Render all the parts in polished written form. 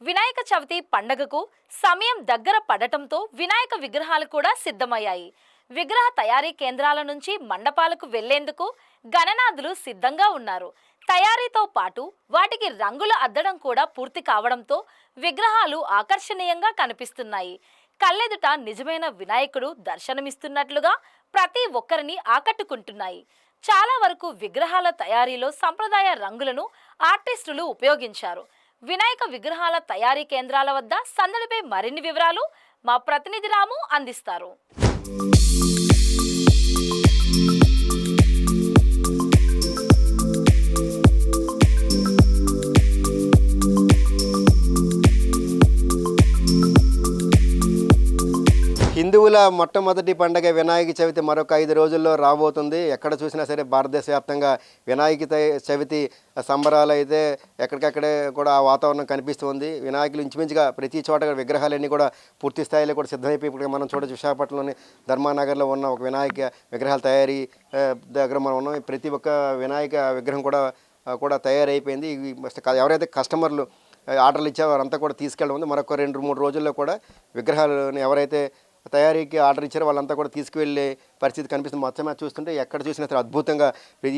వినాయక చవితి పండగకు సమయం దగ్గర పడటంతో వినాయక విగ్రహాలు కూడా సిద్ధమయ్యాయి. విగ్రహ తయారీ కేంద్రాల నుంచి మండపాలకు వెళ్లేందుకు గణనాథులు సిద్ధంగా ఉన్నారు. తయారీతో పాటు వాటికి రంగులు అద్దడం కూడా పూర్తి కావడంతో విగ్రహాలు ఆకర్షణీయంగా కనిపిస్తున్నాయి. కళ్ళెదుట నిజమైన వినాయకుడు దర్శనమిస్తున్నట్లుగా ప్రతి ఒక్కరిని ఆకట్టుకుంటున్నాయి. చాలా వరకు విగ్రహాల తయారీలో సంప్రదాయ రంగులను ఆర్టిస్టులు ఉపయోగించారు. వినాయక విగ్రహాల తయారీ కేంద్రాల వద్ద సందడిపై మరిన్ని వివరాలు మా ప్రతినిధి రాము అందిస్తారు. హిందువుల మొట్టమొదటి పండగ వినాయక చవితి మరొక 5 రోజుల్లో రాబోతుంది. ఎక్కడ చూసినా సరే భారతదేశ వ్యాప్తంగా వినాయక చవితి సంబరాలు అయితే ఎక్కడికక్కడే కూడా ఆ వాతావరణం కనిపిస్తుంది. వినాయకులు ఇంచుమించుగా ప్రతి చోట విగ్రహాలన్నీ కూడా పూర్తి స్థాయిలో కూడా సిద్ధమైపోయి ఇప్పుడు మనం చూడొచ్చు. విశాఖపట్నంలోని ధర్మానగర్లో ఉన్న ఒక వినాయక విగ్రహాల తయారీ దగ్గర మనం ఉన్నాం. ప్రతి ఒక్క వినాయక విగ్రహం కూడా తయారైపోయింది. ఎవరైతే కస్టమర్లు ఆర్డర్లు ఇచ్చారో వారంతా కూడా తీసుకెళ్ళడం ఉంది. మరొక 2-3 రోజుల్లో కూడా విగ్రహాలను ఎవరైతే తయారీకి ఆర్డర్ ఇచ్చారో వాళ్ళంతా కూడా తీసుకువెళ్ళే పరిస్థితి కనిపిస్తుంది. మొత్తం చూస్తుంటే ఎక్కడ చూసినా సరే అద్భుతంగా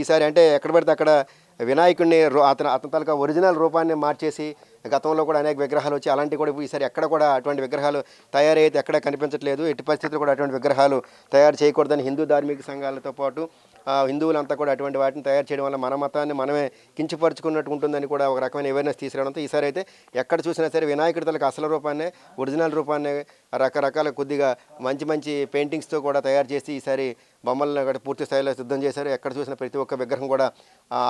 ఈసారి అంటే ఎక్కడ పడితే అక్కడ వినాయకుడిని అతని తాలూకా ఒరిజినల్ రూపాన్ని మార్చేసి గతంలో కూడా అనేక విగ్రహాలు వచ్చి అలాంటివి కూడా ఈసారి ఎక్కడ కూడా అటువంటి విగ్రహాలు తయారైతే ఎక్కడ కనిపించట్లేదు. ఎట్టి పరిస్థితుల్లో కూడా అటువంటి విగ్రహాలు తయారు చేయకూడదని హిందూ ధార్మిక సంఘాలతో పాటు హిందువులంతా కూడా అటువంటి వాటిని తయారు చేయడం వల్ల మన మతాన్ని మనమే కించపరుచుకున్నట్టు ఉంటుందని కూడా ఒక రకమైన అవేర్నెస్ తీసుకురావడంతో ఈసారి అయితే ఎక్కడ చూసినా సరే వినాయకుడి తలకు అసలు రూపాన్ని ఒరిజినల్ రూపాన్ని రకరకాల కొద్దిగా మంచి పెయింటింగ్స్తో కూడా తయారు చేసి ఈసారి బొమ్మలను కూడా పూర్తి స్థాయిలో సిద్ధం చేశారు. ఎక్కడ చూసిన ప్రతి ఒక్క విగ్రహం కూడా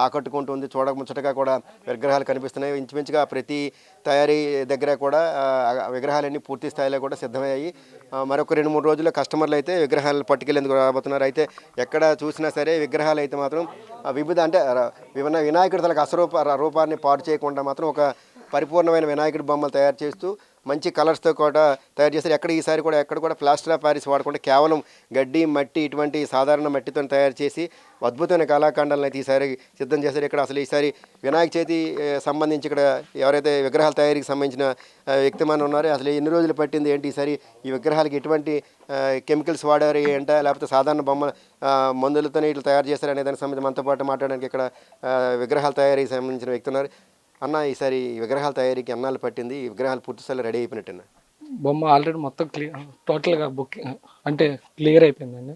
ఆకట్టుకుంటుంది. చూడముచ్చటగా కూడా విగ్రహాలు కనిపిస్తున్నాయి. ఇంచుమించుగా ప్రతి తయారీ దగ్గర కూడా విగ్రహాలన్నీ పూర్తి స్థాయిలో కూడా సిద్ధమయ్యాయి. మరొక 2-3 రోజుల్లో కస్టమర్లు అయితే విగ్రహాలను పట్టుకెళ్ళేందుకు రాబోతున్నారు. అయితే ఎక్కడ చూసినా సరే విగ్రహాలు అయితే మాత్రం వివిధ అంటే వినాయకుడి తలకు రూపాన్ని పాడు చేయకుండా మాత్రం ఒక పరిపూర్ణమైన వినాయకుడి బొమ్మలు తయారు చేస్తూ మంచి కలర్స్తో కూడా తయారు చేస్తారు. ఈసారి కూడా ఎక్కడ కూడా ప్లాస్టర్ ఆఫ్ ప్యారిస్ వాడకుండా కేవలం గడ్డి మట్టి ఇటువంటి సాధారణ మట్టితో తయారు చేసి అద్భుతమైన కళాఖండాలను అయితే ఈసారి సిద్ధం చేశారు. ఇక్కడ అసలు ఈసారి వినాయక చవితి సంబంధించి ఇక్కడ ఎవరైతే విగ్రహాల తయారీకి సంబంధించిన వ్యక్తిమానం ఉన్నారో అసలు ఎన్ని రోజులు పట్టింది ఏంటి, ఈసారి ఈ విగ్రహాలకి ఎటువంటి కెమికల్స్ వాడారు ఏంటా లేకపోతే సాధారణ బొమ్మ మందులతో ఇట్లా తయారు చేశారు అనే దానికి సంబంధించి మనతో పాటు మాట్లాడడానికి ఇక్కడ విగ్రహాల తయారీకి సంబంధించిన వ్యక్తి ఉన్నారు. అన్న, ఈసారి విగ్రహాల తయారీకి ఎన్నాళ్ళు పట్టింది? ఈ విగ్రహాలు పూర్తి స్థాయిలో రెడీ అయిపోయినట్టేనా? బొమ్మ ఆల్రెడీ మొత్తం టోటల్గా బుకింగ్ అంటే క్లియర్ అయిపోయిందండి.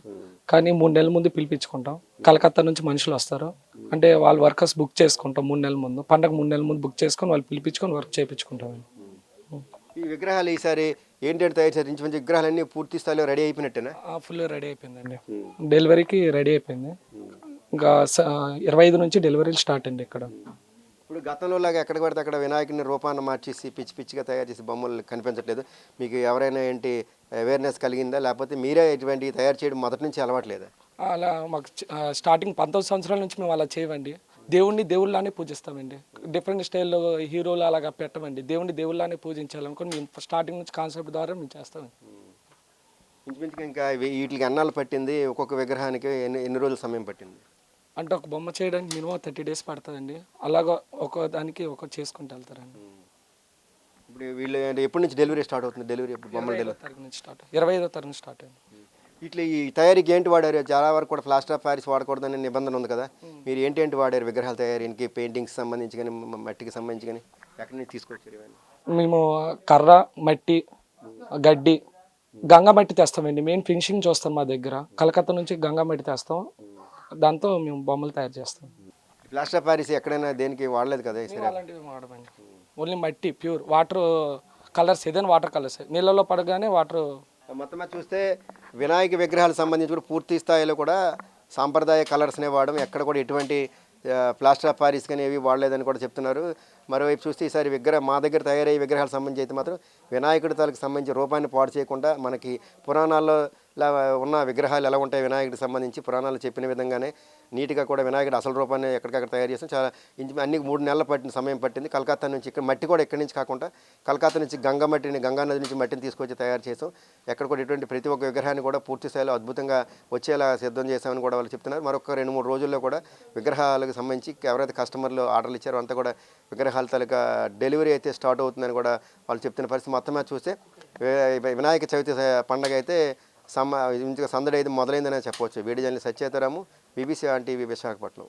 కానీ 3 నెలల ముందు పిలిపించుకుంటాం. కలకత్తా నుంచి మనుషులు వస్తారు, అంటే వాళ్ళు వర్కర్స్ బుక్ చేసుకుంటాం 3 నెలల ముందు. పండగ 3 నెలల ముందు బుక్ చేసుకొని వాళ్ళు పిలిపించుకొని వర్క్ చేయించుకుంటామండి. ఈ విగ్రహాలు ఈసారి ఏంటంటే తయారు చేసి మంచి విగ్రహాలన్నీ పూర్తి స్థాయిలో రెడీ అయిపోయినట్టేనా? ఫుల్ రెడీ అయిపోయిందండి. డెలివరీకి రెడీ అయిపోయింది. ఇంకా 25 నుంచి డెలివరీలు స్టార్ట్ అండి ఇక్కడ. ఇప్పుడు గతంలో లాగా ఎక్కడ పడితే అక్కడ వినాయకుడిని రూపాన్ని మార్చేసి పిచ్చిగా తయారు చేసి బొమ్మలు కనిపించట్లేదు. మీకు ఎవరైనా ఏంటి అవేర్నెస్ కలిగిందా లేకపోతే మీరే ఇటువంటి తయారు చేయడం మొదటి నుంచి అలవాట్లేదా? అలా మాకు స్టార్టింగ్ 19 సంవత్సరాల నుంచి మేము అలా చేయమండి. దేవుణ్ణి దేవుళ్ళలానే పూజిస్తామండి. డిఫరెంట్ స్టైల్లో హీరోలు అలాగా పెట్టమండి. దేవుణ్ణి దేవుళ్ళలానే పూజించాలనుకుని మేము స్టార్టింగ్ నుంచి కాన్సెప్ట్ ద్వారా మేము చేస్తామండి. ఇంచుమించుగా ఇంకా వీటికి ఎన్నాళ్ళు పట్టింది? ఒక్కొక్క విగ్రహానికి ఎన్ని రోజుల సమయం పట్టింది? అంటే ఒక బొమ్మ చేయడానికి మినిమం 30 days పడుతుందండి. అలాగా ఒక దానికి ఒక చేసుకుంటూ వెళ్తారండి. ఇప్పుడు వీళ్ళు ఎప్పటి నుంచి డెలివరీ స్టార్ట్ అవుతుంది? డెలివరీ ఎప్పుడు? బొమ్మల డెలివరీ 25వ తారీఖు నుంచి స్టార్ట్, 25వ తారీఖు నుంచి స్టార్ట్ అయింది. ఇట్లా ఈ తయారీకి ఏంటి వాడారు? చాలా వరకు కూడా ప్లాస్టర్ ఆఫ్ ప్యారిస్ వాడకూడదని నిబంధన ఉంది కదా. మీరు ఏంటి వాడారు విగ్రహాల తయారీకి? పెయింటింగ్స్ సంబంధించి కానీ మట్టికి సంబంధించి కానీ ఎక్కడి నుంచి తీసుకొచ్చారు ఇవన్నీ? మేము కర్ర, మట్టి, గడ్డి, గంగా మట్టి తెస్తామండి. మెయిన్ ఫినిషింగ్ చూస్తాం మా దగ్గర. కలకత్తా నుంచి గంగా మట్టి తెస్తాం, దాంతో మేము బొమ్మలు తయారు చేస్తాం. ప్లాస్టర్ ఆఫ్ ప్యారిస్ ఎక్కడైనా దేనికి వాడలేదు కదా? అలాంటివి వాడమండి. ఓన్లీ మట్టి, ప్యూర్ వాటర్ కలర్స్, ఏదైనా వాటర్ కలర్స్ నీళ్ళలో పడగానే వాటర్. మొత్తం చూస్తే వినాయక విగ్రహాలకు సంబంధించి కూడా పూర్తి స్థాయిలో కూడా సాంప్రదాయ కలర్స్నే వాడడం, ఎక్కడ కూడా ఎటువంటి ప్లాస్టర్ ఆఫ్ ప్యారిస్ కానీ ఏవి వాడలేదని కూడా చెప్తున్నారు. మరోవైపు చూస్తే ఈసారి మా దగ్గర తయారయ్యే విగ్రహాలకు సంబంధించి అయితే మాత్రం వినాయకుడి తాలకు సంబంధించి రూపాన్ని పాడు చేయకుండా మనకి పురాణాల్లో ఉన్న విగ్రహాలు ఎలా ఉంటాయి వినాయకుడికి సంబంధించి పురాణాలు చెప్పిన విధంగానే నీట్గా కూడా వినాయకుడు అసలు రూపాన్ని ఎక్కడికక్కడ తయారు చేసాం. చాలా అన్ని 3 నెలలు సమయం పట్టింది. కలకత్తా నుంచి ఇక్కడ మట్టి కూడా ఇక్కడి నుంచి కాకుండా కలకత్తా నుంచి గంగా నది నుంచి మట్టిని తీసుకొచ్చి తయారు చేసాం. ఎక్కడ కూడా ఇటువంటి ప్రతి ఒక్క విగ్రహాన్ని కూడా పూర్తి స్థాయిలో అద్భుతంగా వచ్చేలా సిద్ధం చేసామని కూడా వాళ్ళు చెప్తున్నారు. మరొక 2-3 రోజుల్లో కూడా విగ్రహాలకు సంబంధించి ఎవరైతే కస్టమర్లు ఆర్డర్లు ఇచ్చారో అంతా కూడా విగ్రహాల తాలూకా డెలివరీ అయితే స్టార్ట్ అవుతుందని కూడా వాళ్ళు చెప్తున్న పరిస్థితి. మొత్తం మీద చూస్తే వినాయక చవితి పండగ అయితే సందడి అయితే మొదలైందనే చెప్పవచ్చు. వీడియో జర్నలిస్ట్ సత్యేతరాము, BBC టీవీ విశాఖపట్నం.